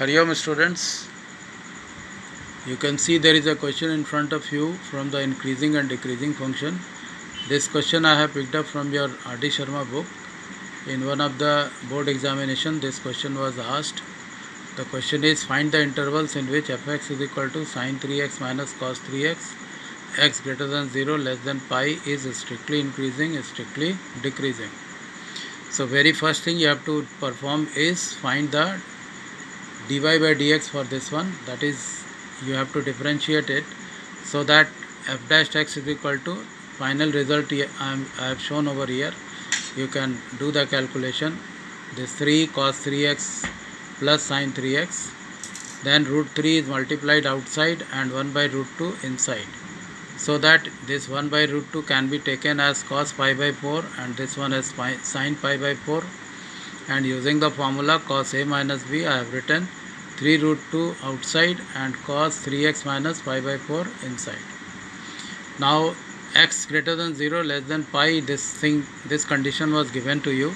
Hariom students, you can see there is a question in front of you from the increasing and decreasing function. This question I have picked up from your R.D. Sharma book. In one of the board examination, this question was asked. The question is, find the intervals in which fx is equal to sin 3x minus cos 3x, x greater than 0 less than pi is strictly increasing, strictly decreasing. So very first thing you have to perform is find the dy by dx for this one, that is you have to differentiate it so that f dash x is equal to final result I have shown over here. You can do the calculation. This 3 cos 3x plus sin 3x, then root 3 is multiplied outside and 1 by root 2 inside, so that this 1 by root 2 can be taken as cos pi by 4 and this one as sin pi by 4, and using the formula cos a minus b I have written 3 root 2 outside and cos 3x minus pi by 4 inside. Now x greater than 0 less than pi, this condition was given to you.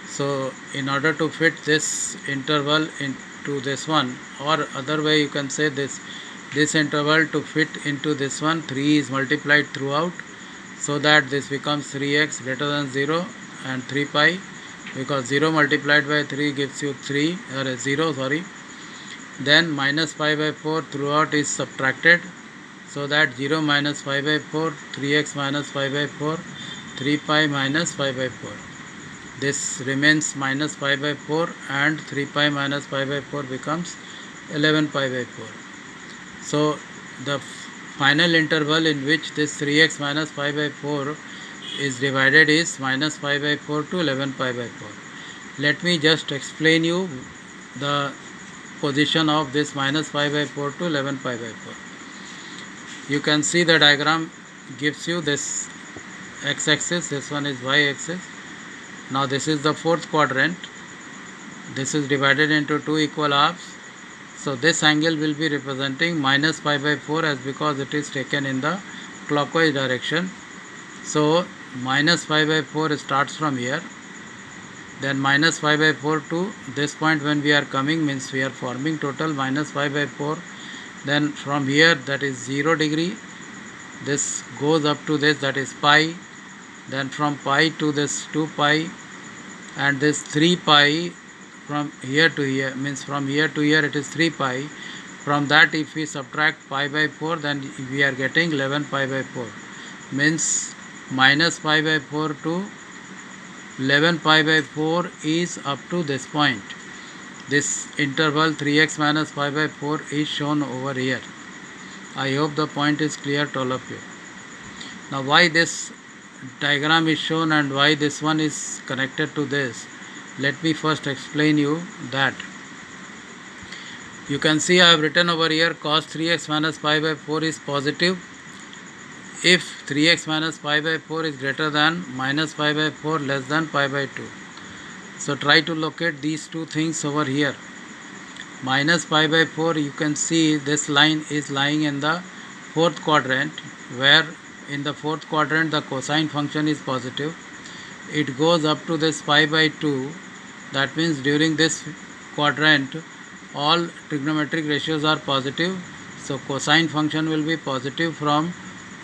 So in order to fit this interval into this one, or other way you can say this interval to fit into this one, 3 is multiplied throughout, so that this becomes 3x greater than 0 and 3 pi, because 0 multiplied by 3 gives you 3 or 0 sorry. Then minus pi by 4 throughout is subtracted, so that 0 minus pi by 4, 3x minus pi by 4, 3 pi minus pi by 4. This remains minus pi by 4 and 3 pi minus pi by 4 becomes 11 pi by 4. So the final interval in which this 3x minus pi by 4 is divided is minus pi by 4 to 11 pi by 4. Let me just explain you the position of this minus pi by 4 to 11 pi by 4. You can see the diagram gives you this x-axis, this one is y-axis. Now this is the fourth quadrant. This is divided into two equal halves. So this angle will be representing minus pi by 4 as because it is taken in the clockwise direction. So minus pi by 4 starts from here. Then minus pi by 4 to this point when we are coming means we are forming total minus pi by 4. Then from here, that is 0 degree, this goes up to this, that is pi. Then from pi to this 2 pi, and this 3 pi from here to here, means from here to here it is 3 pi. From that if we subtract pi by 4, then we are getting 11 pi by 4, means minus pi by 4 to 11 pi by 4 is up to this point. This interval 3x minus pi by 4 is shown over here. I hope the point is clear to all of you. Now why this diagram is shown and why this one is connected to this, let me first explain you that. You can see I have written over here cos 3x minus pi by 4 is positive if 3x minus pi by 4 is greater than minus pi by 4 less than pi by 2. So try to locate these two things over here. Minus pi by 4, you can see this line is lying in the fourth quadrant, where in the fourth quadrant the cosine function is positive. It goes up to this pi by 2. That means during this quadrant all trigonometric ratios are positive. So cosine function will be positive from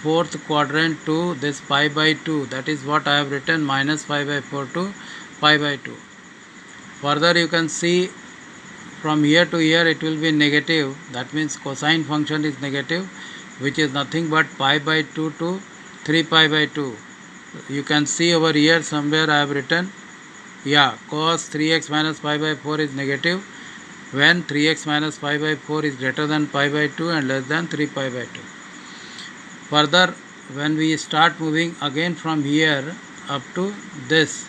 fourth quadrant to this pi by 2. That is what I have written, minus pi by 4 to pi by 2. Further you can see from here to here it will be negative. That means cosine function is negative, which is nothing but pi by 2 to 3 pi by 2. You can see over here somewhere I have written, cos 3x minus pi by 4 is negative when 3x minus pi by 4 is greater than pi by 2 and less than 3 pi by 2. Further, when we start moving again from here up to this,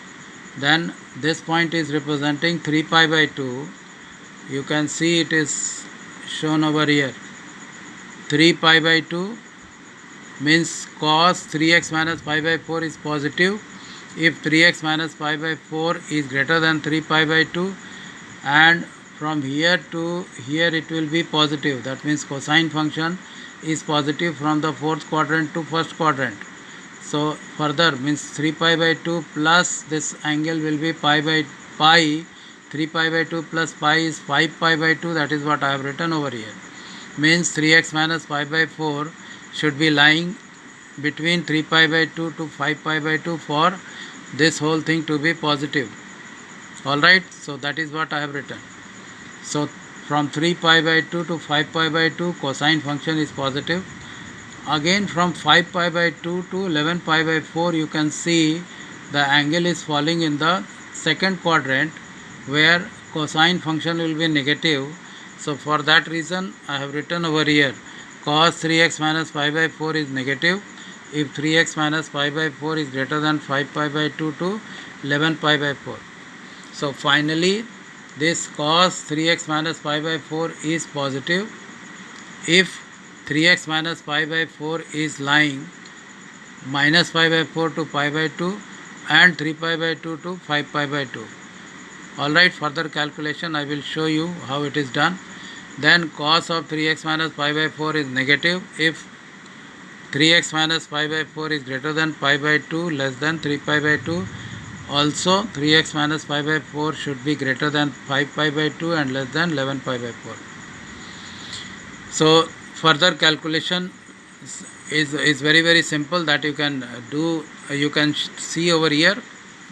then this point is representing 3 pi by 2. You can see it is shown over here. 3 pi by 2 means cos 3x minus pi by 4 is positive if 3x minus pi by 4 is greater than 3 pi by 2, and from here to here it will be positive. That means cosine function is positive from the fourth quadrant to first quadrant. So further means 3 pi by 2 plus this angle will be pi by pi 3 pi by 2 plus pi is 5 pi by 2. That is what I have written over here. Means 3x minus pi by 4 should be lying between 3 pi by 2 to 5 pi by 2 for this whole thing to be positive. Alright, so that is what I have written. So from 3 pi by 2 to 5 pi by 2 cosine function is positive. Again from 5 pi by 2 to 11 pi by 4 you can see the angle is falling in the second quadrant where cosine function will be negative. So for that reason I have written over here cos 3x minus pi by 4 is negative if 3x minus pi by 4 is greater than 5 pi by 2 to 11 pi by 4. So finally this cos 3x minus pi by 4 is positive if 3x minus pi by 4 is lying minus pi by 4 to pi by 2 and 3 pi by 2 to 5 pi by 2. Alright, further calculation I will show you how it is done. Then cos of 3x minus pi by 4 is negative if 3x minus pi by 4 is greater than pi by 2 less than 3 pi by 2. Also 3x minus pi by 4 should be greater than 5 pi by 2 and less than 11 pi by 4. So further calculation is very simple that you can do. You can see over here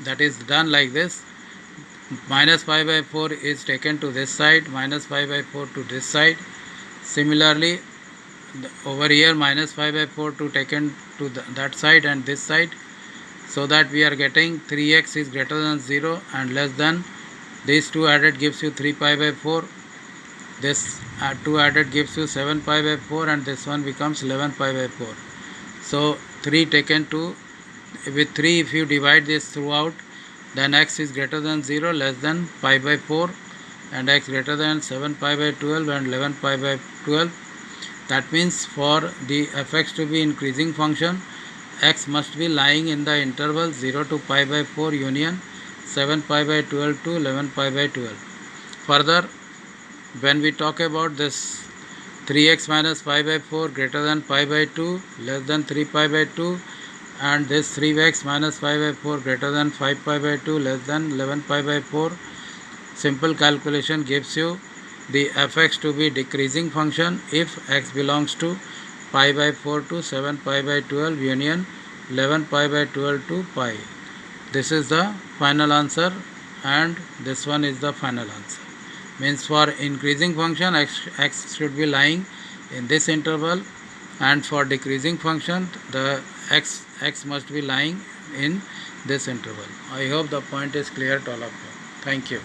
that is done like this. Minus pi by 4 is taken to this side, minus pi by 4 to this side. Similarly over here minus pi by 4 to taken to that side and this side, so that we are getting 3x is greater than 0 and less than, these two added gives you 3 pi by 4, this 2 added gives you 7 pi by 4 and this one becomes 11 pi by 4. So 3 taken to, with 3 if you divide this throughout, then x is greater than 0 less than pi by 4 and x greater than 7 pi by 12 and 11 pi by 12. That means for the fx to be increasing function, x must be lying in the interval 0 to pi by 4 union 7 pi by 12 to 11 pi by 12. Further, when we talk about this 3x minus pi by 4 greater than pi by 2 less than 3 pi by 2 and this 3x minus pi by 4 greater than 5 pi by 2 less than 11 pi by 4, simple calculation gives you the fx to be decreasing function if x belongs to pi by 4 to 7 pi by 12 union 11 pi by 12 to pi. This is the final answer and this one is the final answer. Means for increasing function x should be lying in this interval and for decreasing function the x must be lying in this interval. I hope the point is clear to all of you. Thank you.